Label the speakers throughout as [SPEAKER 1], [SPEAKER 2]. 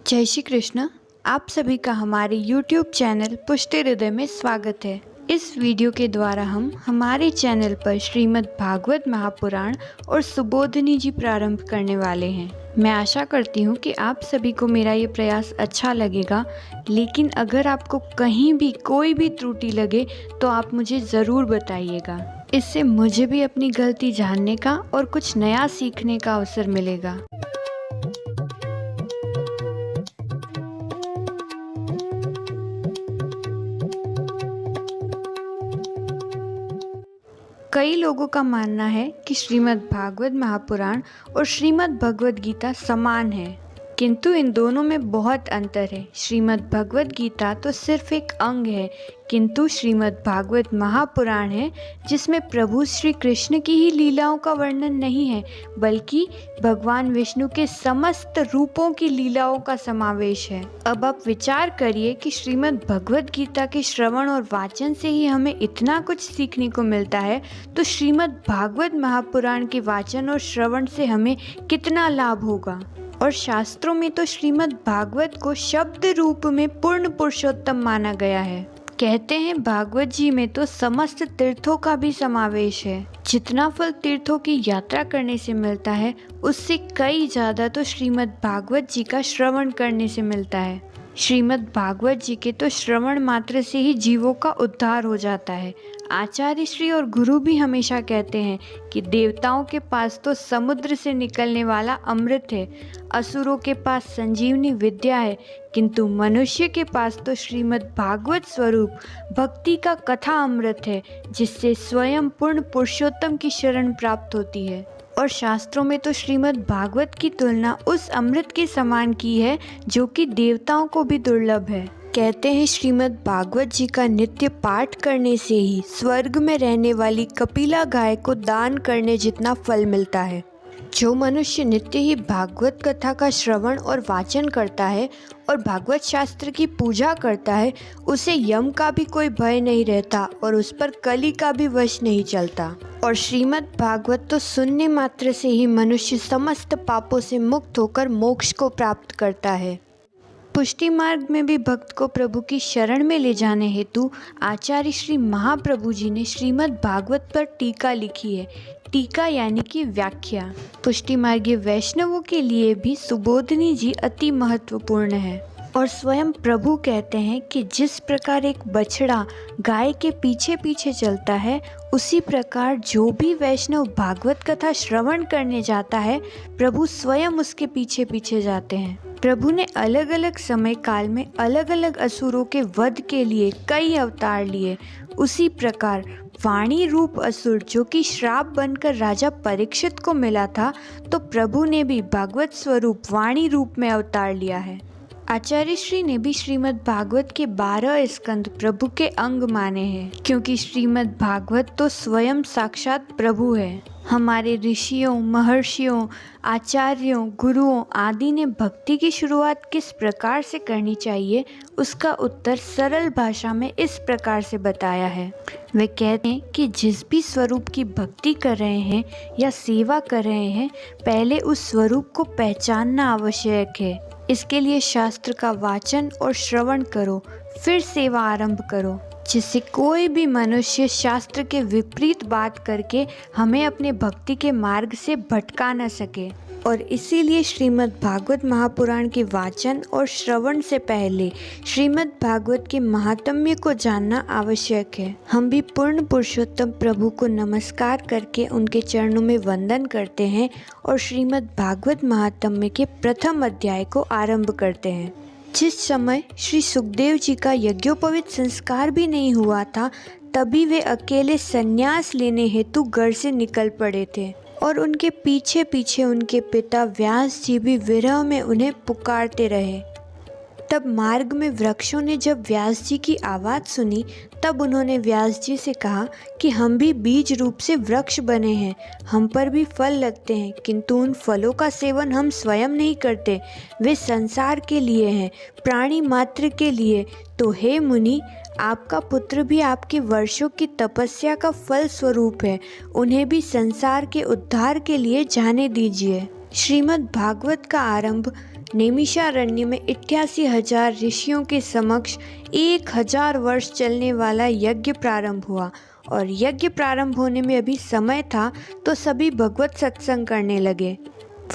[SPEAKER 1] जय श्री कृष्ण। आप सभी का हमारे YouTube चैनल पुष्टि हृदय में स्वागत है। इस वीडियो के द्वारा हम हमारे चैनल पर श्रीमद् भागवत महापुराण और सुबोधिनी जी प्रारंभ करने वाले हैं। मैं आशा करती हूँ कि आप सभी को मेरा ये प्रयास अच्छा लगेगा, लेकिन अगर आपको कहीं भी कोई भी त्रुटि लगे तो आप मुझे ज़रूर बताइएगा। इससे मुझे भी अपनी गलती जानने का और कुछ नया सीखने का अवसर मिलेगा। कई लोगों का मानना है कि श्रीमद् भागवत महापुराण और श्रीमद् भगवद गीता समान है, किंतु इन दोनों में बहुत अंतर है। श्रीमद् भगवद गीता तो सिर्फ एक अंग है, किंतु श्रीमद् भागवत महापुराण है जिसमें प्रभु श्री कृष्ण की ही लीलाओं का वर्णन नहीं है, बल्कि भगवान विष्णु के समस्त रूपों की लीलाओं का समावेश है। अब आप विचार करिए कि श्रीमद् भगवद गीता के श्रवण और वाचन से ही हमें इतना कुछ सीखने को मिलता है, तो श्रीमद् भागवत महापुराण के वाचन और श्रवण से हमें कितना लाभ होगा। और शास्त्रों में तो श्रीमद् भागवत को शब्द रूप में पूर्ण पुरुषोत्तम माना गया है। कहते हैं भागवत जी में तो समस्त तीर्थों का भी समावेश है। जितना फल तीर्थों की यात्रा करने से मिलता है, उससे कई ज़्यादा तो श्रीमद् भागवत जी का श्रवण करने से मिलता है। श्रीमद् भागवत जी के तो श्रवण मात्र से ही जीवों का उद्धार हो जाता है। आचार्य श्री और गुरु भी हमेशा कहते हैं कि देवताओं के पास तो समुद्र से निकलने वाला अमृत है, असुरों के पास संजीवनी विद्या है, किंतु मनुष्य के पास तो श्रीमद् भागवत स्वरूप भक्ति का कथा अमृत है, जिससे स्वयं पूर्ण पुरुषोत्तम की शरण प्राप्त होती है। और शास्त्रों में तो श्रीमद् भागवत की तुलना उस अमृत के समान की है जो कि देवताओं को भी दुर्लभ है। कहते हैं श्रीमद् भागवत जी का नित्य पाठ करने से ही स्वर्ग में रहने वाली कपिला गाय को दान करने जितना फल मिलता है। जो मनुष्य नित्य ही भागवत कथा का श्रवण और वाचन करता है और भागवत शास्त्र की पूजा करता है, उसे यम का भी कोई भय नहीं रहता और उस पर कली का भी वश नहीं चलता। और श्रीमद् भागवत तो सुनने मात्र से ही मनुष्य समस्त पापों से मुक्त होकर मोक्ष को प्राप्त करता है। पुष्टि मार्ग में भी भक्त को प्रभु की शरण में ले जाने हेतु आचार्य श्री महाप्रभु जी ने श्रीमद् भागवत पर टीका लिखी है। टीका यानी कि व्याख्या। पुष्टि मार्गीय वैष्णवों के लिए भी सुबोधिनी जी अति महत्वपूर्ण है। और स्वयं प्रभु कहते हैं कि जिस प्रकार एक बछड़ा गाय के पीछे पीछे चलता है, उसी प्रकार जो भी वैष्णव भागवत कथा श्रवण करने जाता है, प्रभु स्वयं उसके पीछे पीछे जाते हैं। प्रभु ने अलग अलग समय काल में अलग अलग असुरों के वध के लिए कई अवतार लिए। उसी प्रकार वाणी रूप असुर जो कि श्राप बनकर राजा परीक्षित को मिला था, तो प्रभु ने भी भागवत स्वरूप वाणी रूप में अवतार लिया है। आचार्य श्री ने भी श्रीमद् भागवत के 12 स्कंद प्रभु के अंग माने हैं, क्योंकि श्रीमद् भागवत तो स्वयं साक्षात प्रभु है। हमारे ऋषियों, महर्षियों, आचार्यों, गुरुओं आदि ने भक्ति की शुरुआत किस प्रकार से करनी चाहिए, उसका उत्तर सरल भाषा में इस प्रकार से बताया है। वे कहते हैं कि जिस भी स्वरूप की भक्ति कर रहे हैं या सेवा कर रहे हैं, पहले उस स्वरूप को पहचानना आवश्यक है। इसके लिए शास्त्र का वाचन और श्रवण करो, फिर सेवा आरंभ करो, जिससे कोई भी मनुष्य शास्त्र के विपरीत बात करके हमें अपने भक्ति के मार्ग से भटका न सके। और इसीलिए श्रीमद् भागवत महापुराण के वाचन और श्रवण से पहले श्रीमद् भागवत के महात्म्य को जानना आवश्यक है। हम भी पूर्ण पुरुषोत्तम प्रभु को नमस्कार करके उनके चरणों में वंदन करते हैं और श्रीमद् भागवत महात्म्य के प्रथम अध्याय को आरंभ करते हैं। जिस समय श्री सुखदेव जी का यज्ञोपवीत संस्कार भी नहीं हुआ था, तभी वे अकेले संन्यास लेने हेतु घर से निकल पड़े थे और उनके पीछे पीछे उनके पिता व्यास जी भी विरह में उन्हें पुकारते रहे। तब मार्ग में वृक्षों ने जब व्यास जी की आवाज़ सुनी, तब उन्होंने व्यास जी से कहा कि हम भी बीज रूप से वृक्ष बने हैं, हम पर भी फल लगते हैं, किंतु उन फलों का सेवन हम स्वयं नहीं करते, वे संसार के लिए हैं, प्राणी मात्र के लिए। तो हे मुनि, आपका पुत्र भी आपके वर्षों की तपस्या का फल स्वरूप है, उन्हें भी संसार के उद्धार के लिए जाने दीजिए। श्रीमद् भागवत का आरंभ नैमिषारण्य में 88,000 ऋषियों के समक्ष 1,000 वर्ष चलने वाला यज्ञ प्रारंभ हुआ। और यज्ञ प्रारंभ होने में अभी समय था तो सभी भगवत सत्संग करने लगे।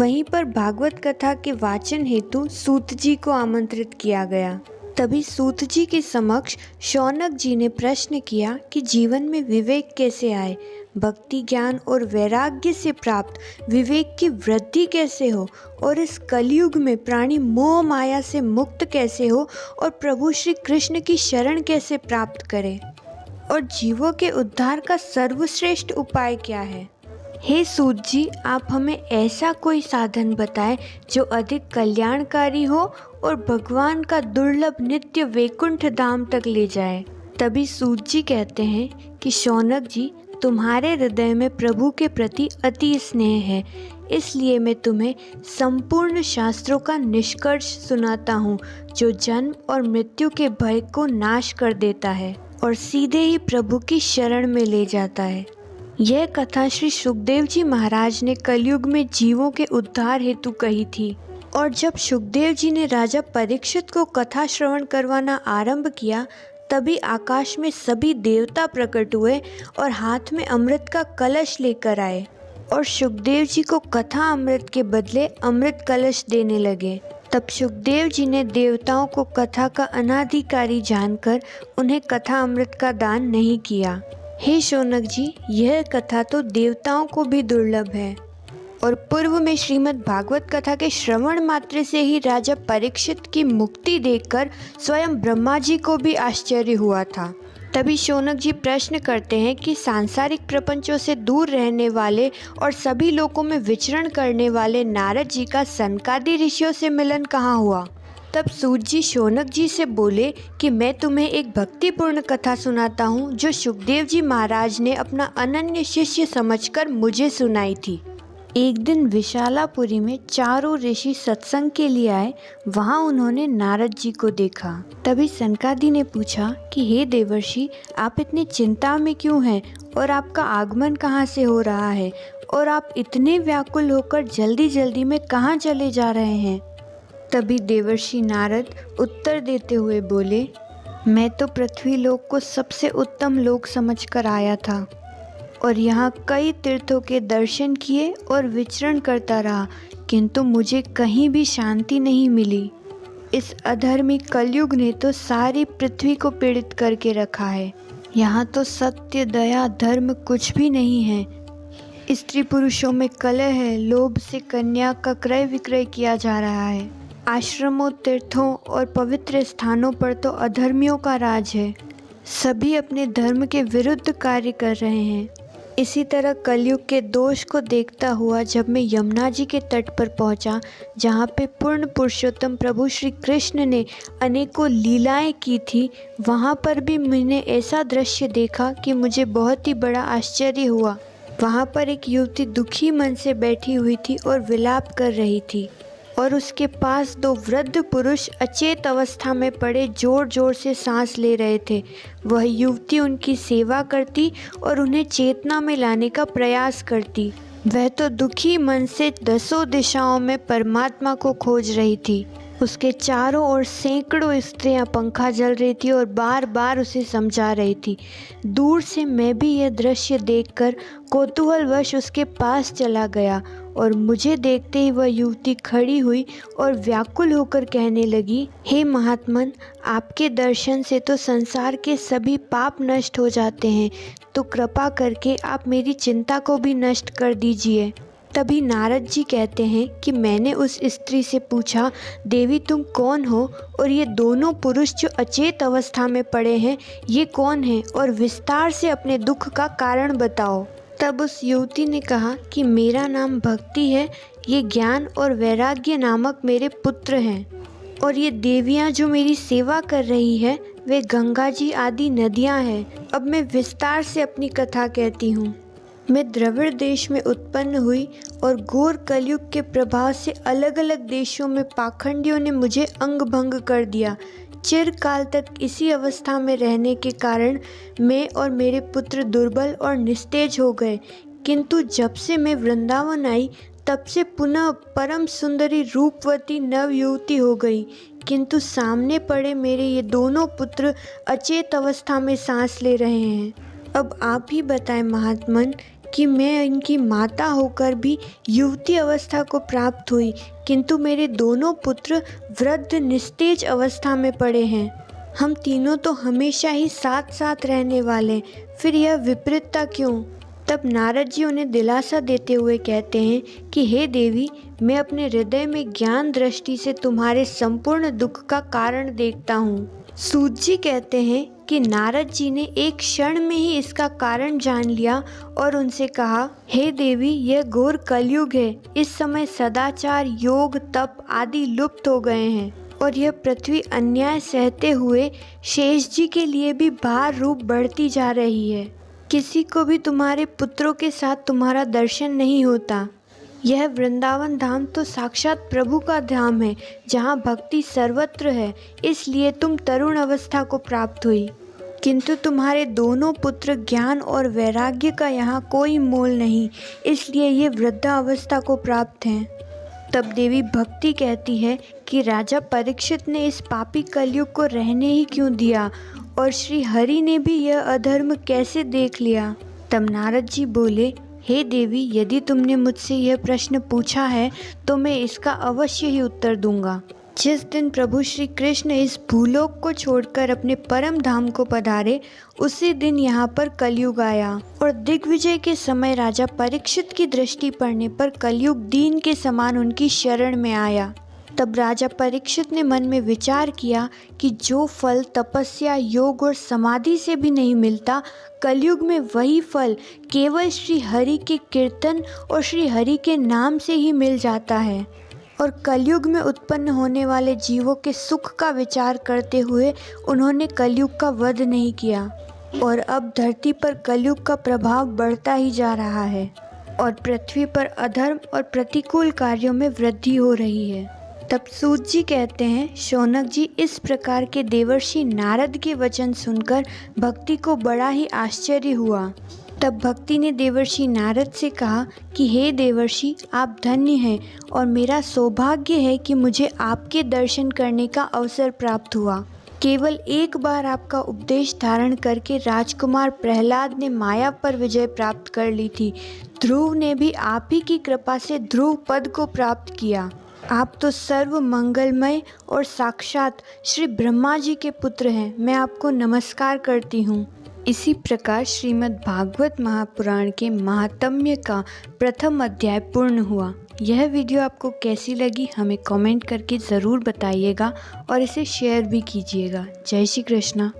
[SPEAKER 1] वहीं पर भागवत कथा के वाचन हेतु सूत जी को आमंत्रित किया गया। तभी सूत जी के समक्ष शौनक जी ने प्रश्न किया कि जीवन में विवेक कैसे आए, भक्ति ज्ञान और वैराग्य से प्राप्त विवेक की वृद्धि कैसे हो, और इस कलयुग में प्राणी मोह माया से मुक्त कैसे हो, और प्रभु श्री कृष्ण की शरण कैसे प्राप्त करे, और जीवों के उद्धार का सर्वश्रेष्ठ उपाय क्या है। हे सूत जी, आप हमें ऐसा कोई साधन बताएं जो अधिक कल्याणकारी हो और भगवान का दुर्लभ नित्य वैकुंठ धाम तक ले जाए। तभी सूत जी कहते हैं कि शौनक जी, तुम्हारे हृदय में प्रभु के प्रति अति स्नेह है, इसलिए मैं तुम्हें संपूर्ण शास्त्रों का निष्कर्ष सुनाता हूँ जो जन्म और मृत्यु के भय को नाश कर देता है और सीधे ही प्रभु की शरण में ले जाता है। यह कथा श्री सुखदेव जी महाराज ने कलयुग में जीवों के उद्धार हेतु कही थी। और जब सुखदेव जी ने राजा परीक्षित को कथा श्रवण करवाना आरंभ किया, तभी आकाश में सभी देवता प्रकट हुए और हाथ में अमृत का कलश लेकर आए और सुखदेव जी को कथा अमृत के बदले अमृत कलश देने लगे। तब सुखदेव जी ने देवताओं को कथा का अनाधिकारी जानकर उन्हें कथा अमृत का दान नहीं किया। हे शौनक जी, यह कथा तो देवताओं को भी दुर्लभ है। और पूर्व में श्रीमद् भागवत कथा के श्रवण मात्र से ही राजा परीक्षित की मुक्ति देखकर स्वयं ब्रह्मा जी को भी आश्चर्य हुआ था। तभी शौनक जी प्रश्न करते हैं कि सांसारिक प्रपंचों से दूर रहने वाले और सभी लोकों में विचरण करने वाले नारद जी का सनकादि ऋषियों से मिलन कहाँ हुआ। तब सूत जी शौनक जी से बोले कि मैं तुम्हें एक भक्तिपूर्ण कथा सुनाता हूँ जो सुखदेव जी महाराज ने अपना अनन्य शिष्य समझकर मुझे सुनाई थी। एक दिन विशालापुरी में चारों ऋषि सत्संग के लिए आए। वहाँ उन्होंने नारद जी को देखा। तभी सनकादि ने पूछा कि हे देवर्षि, आप इतनी चिंता में क्यों हैं और आपका आगमन कहाँ से हो रहा है, और आप इतने व्याकुल होकर जल्दी जल्दी में कहाँ चले जा रहे हैं। तभी देवर्षि नारद उत्तर देते हुए बोले, मैं तो पृथ्वी लोक को सबसे उत्तम लोक समझकर आया था और यहाँ कई तीर्थों के दर्शन किए और विचरण करता रहा, किंतु मुझे कहीं भी शांति नहीं मिली। इस अधर्मी कलयुग ने तो सारी पृथ्वी को पीड़ित करके रखा है। यहाँ तो सत्य दया धर्म कुछ भी नहीं है। स्त्री पुरुषों में कलह है, लोभ से कन्या का क्रय विक्रय किया जा रहा है। आश्रमों, तीर्थों और पवित्र स्थानों पर तो अधर्मियों का राज है। सभी अपने धर्म के विरुद्ध कार्य कर रहे हैं। इसी तरह कलयुग के दोष को देखता हुआ जब मैं यमुना जी के तट पर पहुंचा, जहां पे पूर्ण पुरुषोत्तम प्रभु श्री कृष्ण ने अनेकों लीलाएं की थी, वहां पर भी मैंने ऐसा दृश्य देखा कि मुझे बहुत ही बड़ा आश्चर्य हुआ। वहां पर एक युवती दुखी मन से बैठी हुई थी और विलाप कर रही थी, और उसके पास दो वृद्ध पुरुष अचेत अवस्था में पड़े जोर जोर से सांस ले रहे थे। वह युवती उनकी सेवा करती और उन्हें चेतना में लाने का प्रयास करती। वह तो दुखी मन से दसों दिशाओं में परमात्मा को खोज रही थी। उसके चारों ओर सैकड़ों स्त्रियां पंखा जल रही थी और बार बार उसे समझा रही थी। दूर से मैं भी यह दृश्य देखकर कौतूहलवश उसके पास चला गया और मुझे देखते ही वह युवती खड़ी हुई और व्याकुल होकर कहने लगी, हे महात्मन, आपके दर्शन से तो संसार के सभी पाप नष्ट हो जाते हैं, तो कृपा करके आप मेरी चिंता को भी नष्ट कर दीजिए। तभी नारद जी कहते हैं कि मैंने उस स्त्री से पूछा, देवी तुम कौन हो, और ये दोनों पुरुष जो अचेत अवस्था में पड़े हैं ये कौन हैं, और विस्तार से अपने दुख का कारण बताओ। तब उस युवती ने कहा कि मेरा नाम भक्ति है, ये ज्ञान और वैराग्य नामक मेरे पुत्र हैं, और ये देवियाँ जो मेरी सेवा कर रही है वे गंगा जी आदि नदियाँ हैं। अब मैं विस्तार से अपनी कथा कहती हूँ। मैं द्रविड़ देश में उत्पन्न हुई और घोर कलयुग के प्रभाव से अलग अलग देशों में पाखंडियों ने मुझे अंग भंग कर दिया। चिरकाल तक इसी अवस्था में रहने के कारण मैं और मेरे पुत्र दुर्बल और निस्तेज हो गए, किंतु जब से मैं वृंदावन आई तब से पुनः परम सुंदरी रूपवती नव युवती हो गई, किंतु सामने पड़े मेरे ये दोनों पुत्र अचेत अवस्था में सांस ले रहे हैं। अब आप ही बताएं महात्मन कि मैं इनकी माता होकर भी युवती अवस्था को प्राप्त हुई, किंतु मेरे दोनों पुत्र वृद्ध निस्तेज अवस्था में पड़े हैं। हम तीनों तो हमेशा ही साथ साथ रहने वाले, फिर यह विपरीतता क्यों? तब नारद जी उन्हें दिलासा देते हुए कहते हैं कि हे देवी, मैं अपने हृदय में ज्ञान दृष्टि से तुम्हारे संपूर्ण दुख का कारण देखता हूँ। सूत जी कहते हैं कि नारद जी ने एक क्षण में ही इसका कारण जान लिया और उनसे कहा, हे देवी, यह घोर कलयुग है। इस समय सदाचार, योग, तप आदि लुप्त हो गए हैं और यह पृथ्वी अन्याय सहते हुए शेष जी के लिए भी भार रूप बढ़ती जा रही है। किसी को भी तुम्हारे पुत्रों के साथ तुम्हारा दर्शन नहीं होता। यह वृंदावन धाम तो साक्षात प्रभु का धाम है, जहाँ भक्ति सर्वत्र है, इसलिए तुम तरुण अवस्था को प्राप्त हुई, किंतु तुम्हारे दोनों पुत्र ज्ञान और वैराग्य का यहाँ कोई मोल नहीं, इसलिए ये वृद्धावस्था को प्राप्त हैं। तब देवी भक्ति कहती है कि राजा परीक्षित ने इस पापी कलयुग को रहने ही क्यों दिया और श्री हरि ने भी यह अधर्म कैसे देख लिया? तब नारद जी बोले, हे देवी, यदि तुमने मुझसे यह प्रश्न पूछा है तो मैं इसका अवश्य ही उत्तर दूंगा। जिस दिन प्रभु श्री कृष्ण इस भूलोक को छोड़कर अपने परम धाम को पधारे, उसी दिन यहाँ पर कलयुग आया और दिग्विजय के समय राजा परीक्षित की दृष्टि पड़ने पर कलयुग दीन के समान उनकी शरण में आया। तब राजा परीक्षित ने मन में विचार किया कि जो फल तपस्या, योग और समाधि से भी नहीं मिलता, कलयुग में वही फल केवल श्री हरि के कीर्तन और श्री हरि के नाम से ही मिल जाता है। और कलयुग में उत्पन्न होने वाले जीवों के सुख का विचार करते हुए उन्होंने कलयुग का वध नहीं किया और अब धरती पर कलयुग का प्रभाव बढ़ता ही जा रहा है और पृथ्वी पर अधर्म और प्रतिकूल कार्यों में वृद्धि हो रही है। तब सूत जी कहते हैं, शौनक जी, इस प्रकार के देवर्षि नारद के वचन सुनकर भक्ति को बड़ा ही आश्चर्य हुआ। तब भक्ति ने देवर्षि नारद से कहा कि हे देवर्षि, आप धन्य हैं और मेरा सौभाग्य है कि मुझे आपके दर्शन करने का अवसर प्राप्त हुआ। केवल एक बार आपका उपदेश धारण करके राजकुमार प्रहलाद ने माया पर विजय प्राप्त कर ली थी। ध्रुव ने भी आप ही की कृपा से ध्रुव पद को प्राप्त किया। आप तो सर्व मंगलमय और साक्षात श्री ब्रह्मा जी के पुत्र हैं। मैं आपको नमस्कार करती हूँ। इसी प्रकार श्रीमद् भागवत महापुराण के महात्म्य का प्रथम अध्याय पूर्ण हुआ। यह वीडियो आपको कैसी लगी हमें कमेंट करके ज़रूर बताइएगा और इसे शेयर भी कीजिएगा। जय श्री कृष्णा।